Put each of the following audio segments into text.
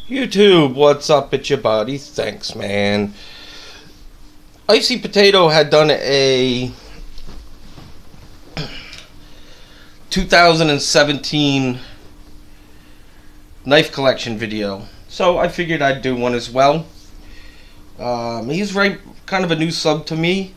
YouTube, what's up? It's your buddy, Thanksman. Icy Potato had done a 2017 knife collection video, so I figured I'd do one as well. He's kind of a new sub to me.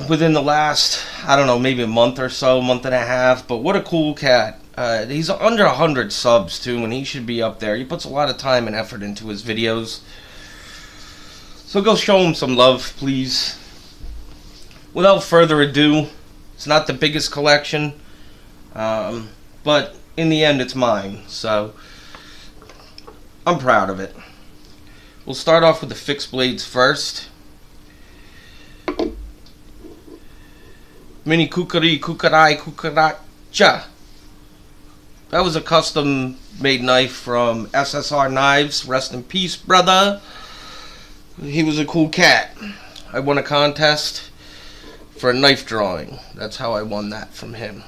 Within the last, I don't know, maybe a month or so, month and a half, but what a cool cat. He's under 100 subs too, and he should be up there. He puts a lot of time and effort into his videos. So go show him some love, please. Without further ado, it's not the biggest collection, but in the end it's mine, so I'm proud of it. We'll start off with the fixed blades first. Mini Kukari Kukarai Kukaracha. That was a custom made knife from SSR Knives. Rest in peace, brother. He was a cool cat. I won a contest for a knife drawing. That's how I won that from him.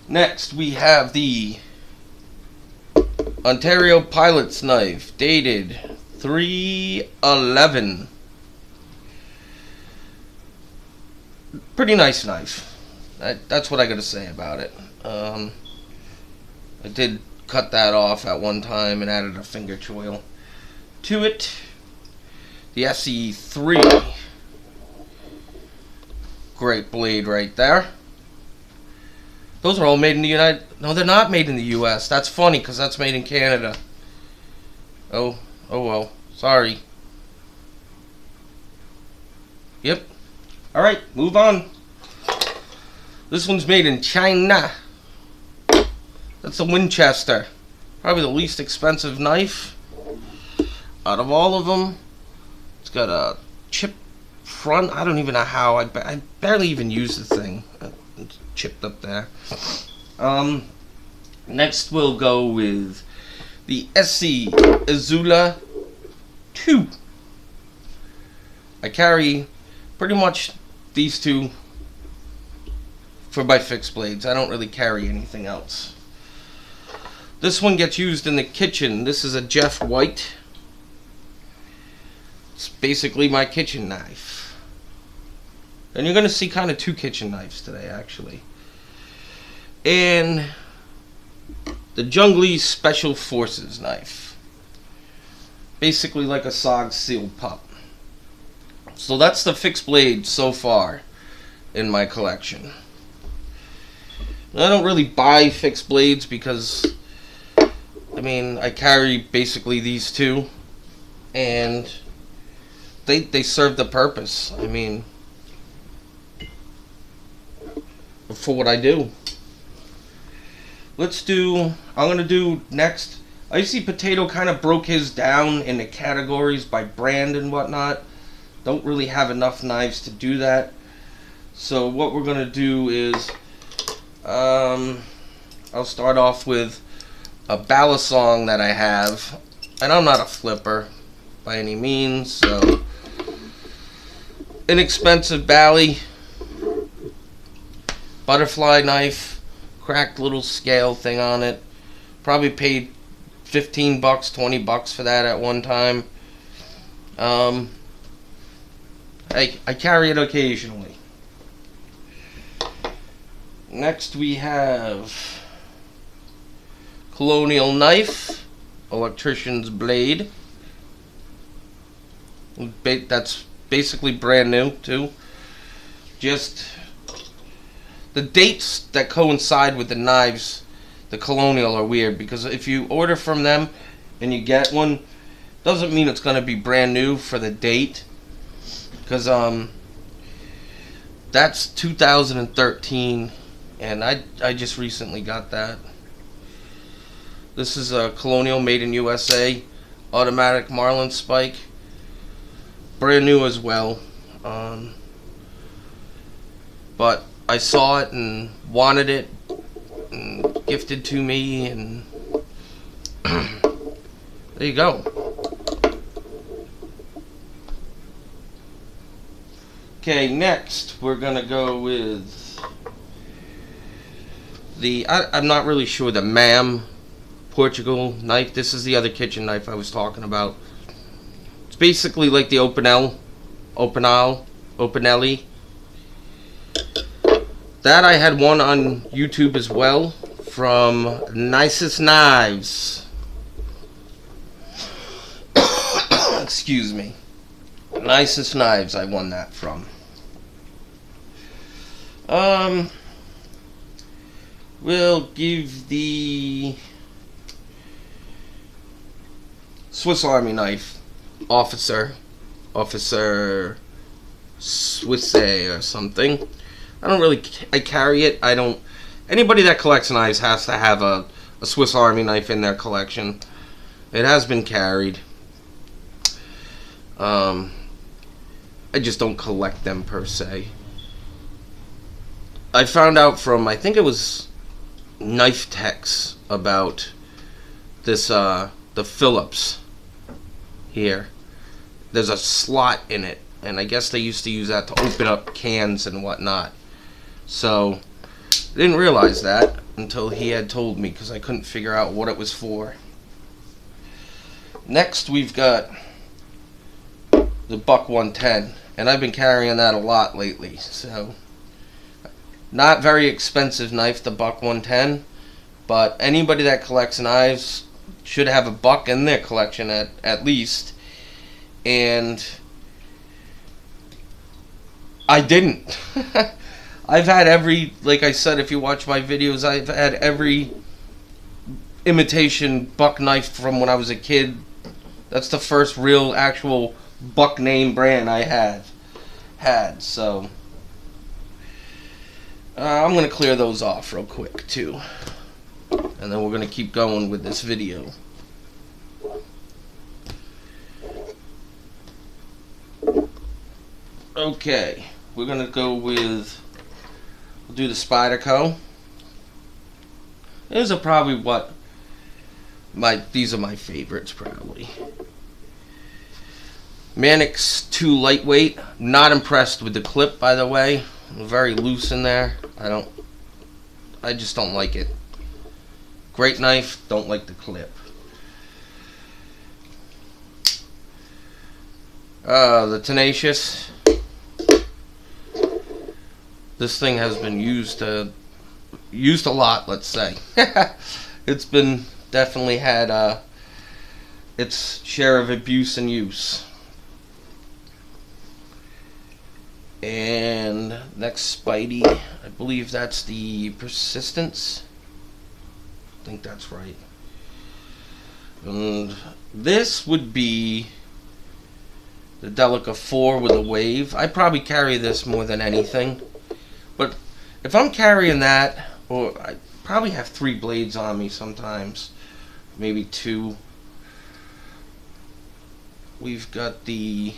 Next, we have the Ontario Pilot's knife, dated 3/11. Pretty nice knife. That's what I gotta say about it. I did cut that off at one time and added a finger choil to it. The SE3. Great blade right there. Those are all made in the United... No, they're not made in the US. That's funny, because that's made in Canada. Oh well. Sorry. Yep. Alright, move on. This one's made in China. That's a Winchester. Probably the least expensive knife out of all of them. It's got a chip front. I don't even know how. I barely even use the thing. It's chipped up there. Next we'll go with the SC Azula 2. I carry pretty much these two for my fixed blades. I don't really carry anything else. This one gets used in the kitchen. This is a Jeff White. It's basically my kitchen knife. And you're going to see kind of two kitchen knives today, actually. And the Jungley Special Forces knife. Basically like a SOG sealed pup. So that's the fixed blade so far in my collection. I don't really buy fixed blades because, I mean, I carry basically these two, and they serve the purpose. I mean, for what I do. I'm gonna do next. Icy Potato kind of broke his down into categories by brand and whatnot. Don't really have enough knives to do that. So what we're gonna do is, I'll start off with a balisong that I have, and I'm not a flipper by any means, so inexpensive bally, butterfly knife, cracked little scale thing on it. Probably paid $15, $20 for that at one time. I carry it occasionally. Next we have Colonial Knife, Electrician's Blade. That's basically brand new too. Just the dates that coincide with the knives, the Colonial, are weird, because if you order from them and you get one, doesn't mean it's going to be brand new for the date. Because that's 2013, and I just recently got that. This is a Colonial made in USA, automatic Marlin spike, brand new as well. But I saw it and wanted it, and gifted to me, and there you go. Okay, next we're gonna go with the, I'm not really sure, the MAM Portugal knife. This is the other kitchen knife I was talking about. It's basically like the Opinelli. That I had one on YouTube as well from Nicest Knives. Excuse me. Nicest Knives I won that from. We'll give the Swiss Army knife Officer Swiss or something. I carry it. Anybody that collects knives has to have a Swiss Army knife in their collection. It has been carried. I just don't collect them per se. I found out from, I think it was Knife Techs, about this, the Phillips here. There's a slot in it, and I guess they used to use that to open up cans and whatnot. So, I didn't realize that until he had told me, because I couldn't figure out what it was for. Next, we've got the Buck 110, and I've been carrying that a lot lately. So, not very expensive knife, the Buck 110, but anybody that collects knives should have a buck in their collection at least. And I didn't. I've had every, like I said, if you watch my videos, I've had every imitation buck knife from when I was a kid. That's the first real actual buck name brand I had. So I'm going to clear those off real quick too, and then we're going to keep going with this video. Okay, we're going to go with, we'll do the Spyderco. These are probably these are my favorites probably. Mannix 2 lightweight. Not impressed with the clip, by the way. Very loose in there. I just don't like it. Great knife, don't like the clip. The Tenacious. This thing has been used a lot, let's say. It's been definitely had its share of abuse and use. And next Spidey, I believe that's the Persistence. I think that's right. And this would be the Delica 4 with a wave. I probably carry this more than anything. But if I'm carrying that, or I probably have 3 blades on me sometimes, maybe 2. We've got the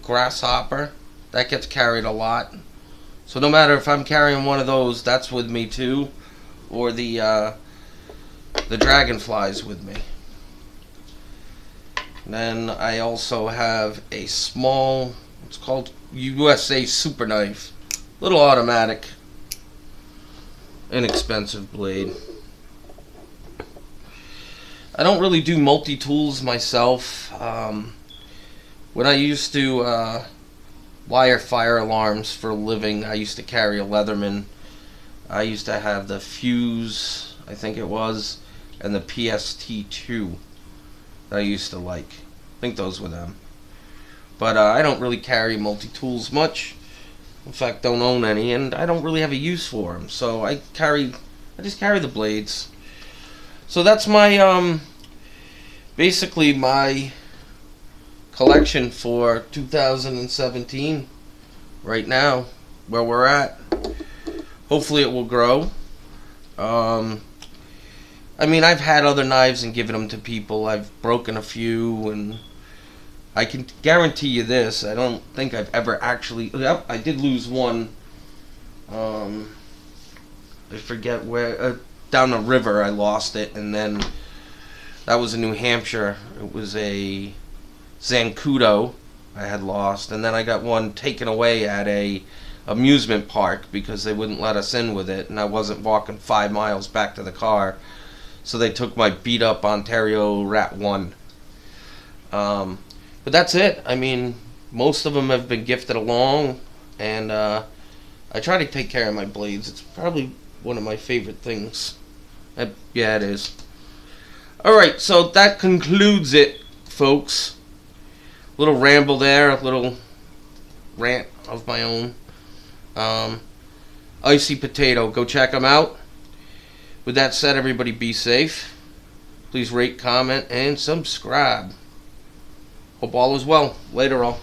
Grasshopper. That gets carried a lot. So no matter if I'm carrying one of those, that's with me too. Or the Dragonfly's with me. Then I also have a small, it's called USA Super Knife. Little automatic. Inexpensive blade. I don't really do multi-tools myself. When I used to wire fire alarms for a living, I used to carry a Leatherman. I used to have the Fuse, I think it was, and the PST2 that I used to like. I think those were them. But I don't really carry multi-tools much. In fact, don't own any, and I don't really have a use for them. So I just carry the blades. So that's my, basically my collection for 2017 right now, where we're at. Hopefully it will grow. I mean, I've had other knives and given them to people. I've broken a few, and I can guarantee you this, I don't think I've ever actually, yep, I did lose one. I forget where, down the river I lost it, and then that was in New Hampshire. It was a Zancudo I had lost, and then I got one taken away at a amusement park because they wouldn't let us in with it, and I wasn't walking 5 miles back to the car. So they took my beat up Ontario Rat 1. But that's it. I mean, most of them have been gifted along, and I try to take care of my blades. It's probably one of my favorite things. Yeah, it is. Alright, so that concludes it, folks. Little ramble there, a little rant of my own. Icy Potato, go check them out. With that said, everybody be safe. Please rate, comment, and subscribe. Hope all is well. Later all.